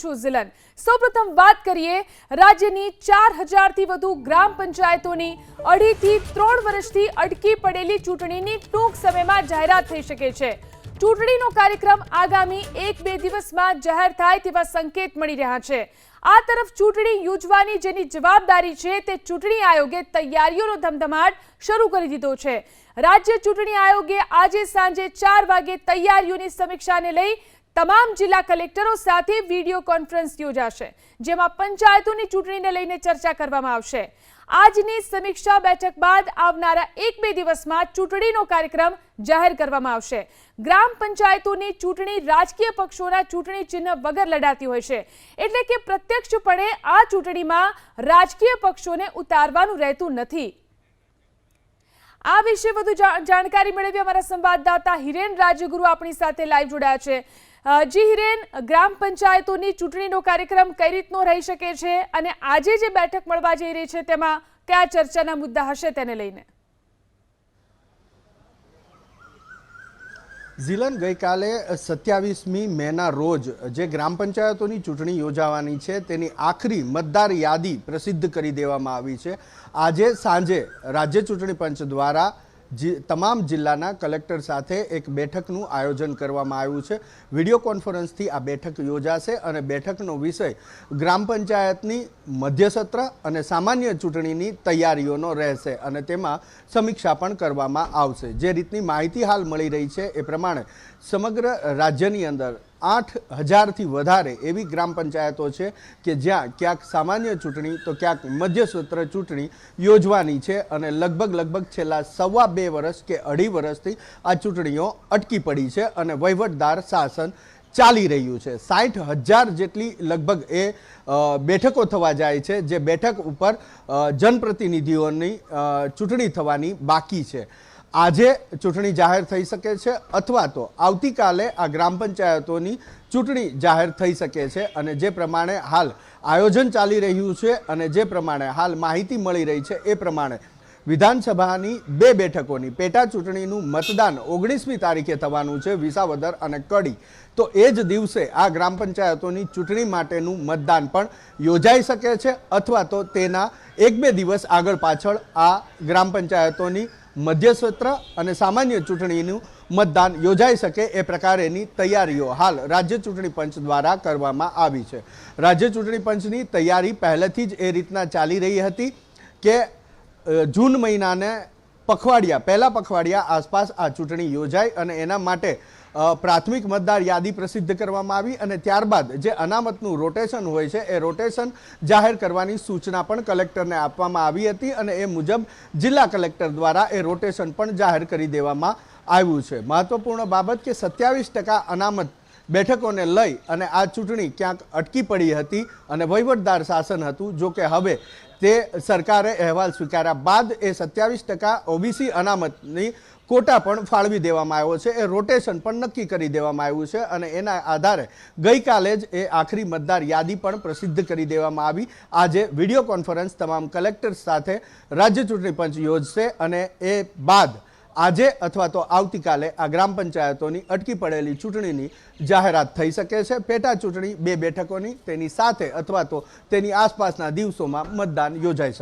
છું ઝિલન। સૌપ્રથમ વાત કરીએ રાજ્યની 4000 થી વધુ ગ્રામ પંચાયતોની 2.5 થી 3 વર્ષથી અટકી પડેલી ચૂંટણીની ટૂંક સમયમાં જાહેરાત થઈ શકે છે। ચૂંટણીનો કાર્યક્રમ આગામી 1-2 દિવસમાં જાહેર થાય તેવા સંકેત મળી રહ્યા છે। આ તરફ ચૂંટણી યોજવાની જેની જવાબદારી છે તે ચૂંટણી આયોગે તૈયારીઓનો ધમધમાટ શરૂ કરી દીધો છે। રાજ્ય ચૂંટણી આયોગે આજે સાંજે 4 વાગે તૈયારીઓની સમીક્ષાને લઈ તમામ જિલ્લા કલેક્ટરો સાથે વિડિયો કોન્ફરન્સ યોજાશે, જેમાં પંચાયતોની ચૂંટણીને લઈને ચર્ચા કરવામાં આવશે। આજની સમીક્ષા બેઠક બાદ આવનારા 1-2 દિવસમાં ચૂંટણીનો કાર્યક્રમ જાહેર કરવામાં આવશે। ગ્રામ પંચાયતોની ચૂંટણી રાજકીય પક્ષોના ચૂંટણી ચિહ્ન વગર લડાતી હોય છે, એટલે કે પ્રત્યક્ષપણે આ ચૂંટણીમાં રાજકીય પક્ષોને ઉતારવાનું રહેતું નથી। આ વિશે વધુ જાણકારી મેળવી અમારા સંવાદદાતા હિરેન રાજગુરુ આપણી સાથે લાઈવ જોડાયા છે। જી હિરેન, ગ્રામ પંચાયતોની ચૂંટણીનો કાર્યક્રમ કઈ રીતનો રહી શકે છે અને આજે જે બેઠક મળવા જઈ રહી છે તેમાં કયા ચર્ચાના મુદ્દા હશે તેને લઈને? ઝિલન, ગઈકાલે 27મી મેના રોજ જે ગ્રામ પંચાયતોની ચૂંટણી યોજાવાની છે તેની આખરી મતદાર યાદી પ્રસિદ્ધ કરી દેવામાં આવી છે। આજે સાંજે રાજ્ય ચૂંટણી પંચ દ્વારા તમામ જિલ્લાના કલેક્ટર સાથે એક બેઠકનું આયોજન કરવામાં આવ્યું છે। વિડીયો કોન્ફરન્સથી આ બેઠક યોજાશે અને બેઠકનો વિષય ગ્રામ પંચાયતની મધ્યસત્ર અને સામાન્ય ચૂંટણીની તૈયારીઓનો રહેશે અને તેમાં સમીક્ષા પણ કરવામાં આવશે। જે રીતની માહિતી હાલ મળી રહી છે એ પ્રમાણે સમગ્ર રાજ્યની અંદર 8000થી વધારે એવી ગ્રામ પંચાયતો છે કે જ્યાં ક્યાંક સામાન્ય ચૂંટણી તો ક્યાંક મધ્યસત્ર ચૂંટણી યોજવાની છે અને લગભગ છેલ્લા 2.5 વર્ષ કે 2.5 વર્ષથી આ ચૂંટણીઓ અટકી પડી છે અને વહીવટદાર શાસન ચાલી રહ્યું છે। 60,000 જેટલી લગભગ એ બેઠકો થવા જાય છે, જે બેઠક ઉપર જનપ્રતિનિધિઓની ચૂંટણી થવાની બાકી છે। આજે ચૂંટણી જાહેર થઈ શકે છે અથવા તો આવતીકાલે આ ગ્રામ પંચાયતોની ચૂંટણી જાહેર થઈ શકે છે અને જે પ્રમાણે હાલ આયોજન ચાલી રહ્યું છે અને જે પ્રમાણે હાલ માહિતી મળી રહી છે એ પ્રમાણે વિધાનસભાની 2 બેઠકોની પેટા ચૂંટણીનું મતદાન 19મી તારીખે થવાનું છે, વિસાવદર અને કડી। તો એ જ દિવસે આ ગ્રામ પંચાયતોની ચૂંટણી માટેનું મતદાન પણ યોજાઈ શકે છે અથવા તો તેના 1-2 દિવસ આગળ પાછળ આ ગ્રામ પંચાયતોની મધ્યસત્ર અને સામાન્ય ચૂંટણીનું મતદાન યોજાઈ શકે એ પ્રકારેની તૈયારીઓ હાલ રાજ્ય ચૂંટણી પંચ દ્વારા કરવામાં આવી છે। રાજ્ય ચૂંટણી પંચની તૈયારી પહેલેથી જ એ રીતના ચાલી રહી હતી કે જૂન મહિનાને પહેલા પખવાડિયા આસપાસ આ ચૂંટણી યોજાય અને એના માટે પ્રાથમિક મતદાર યાદી પ્રસિદ્ધ કરવામાં આવી અને ત્યારબાદ જે અનામતનું રોટેશન હોય છે એ રોટેશન જાહેર કરવાની સૂચના પણ કલેક્ટરને આપવામાં આવી હતી અને એ મુજબ જિલ્લા કલેક્ટર દ્વારા એ રોટેશન પણ જાહેર કરી દેવામાં આવ્યું છે। મહત્વપૂર્ણ બાબત કે 27% અનામત બેઠકોને લઈ અને આ ચૂંટણી ક્યાંક અટકી પડી હતી અને વહીવટદાર શાસન હતું। જો કે હવે તે સરકારે અહેવાલ સ્વીકાર્યા બાદ એ 27% ઓબીસી અનામતની કોટા પણ ફાળવી દેવામાં આવ્યો છે, એ રોટેશન પણ નક્કી કરી દેવામાં આવ્યું છે અને એના આધારે ગઈકાલે જ એ આખરી મતદાર યાદી પણ પ્રસિદ્ધ કરી દેવામાં આવી। આજે વિડીયો કોન્ફરન્સ તમામ કલેક્ટર્સ સાથે રાજ્ય ચૂંટણી પંચ યોજશે અને એ બાદ આજે અથવા તો આવતીકાલે આ ગ્રામ પંચાયતોની અટકી પડેલી ચૂંટણીની જાહેરાત થઈ શકે છે। પેટા ચૂંટણી 2 બેઠકોની તેની સાથે અથવા તો તેની આસપાસના દિવસોમાં મતદાન યોજાઈ શકે।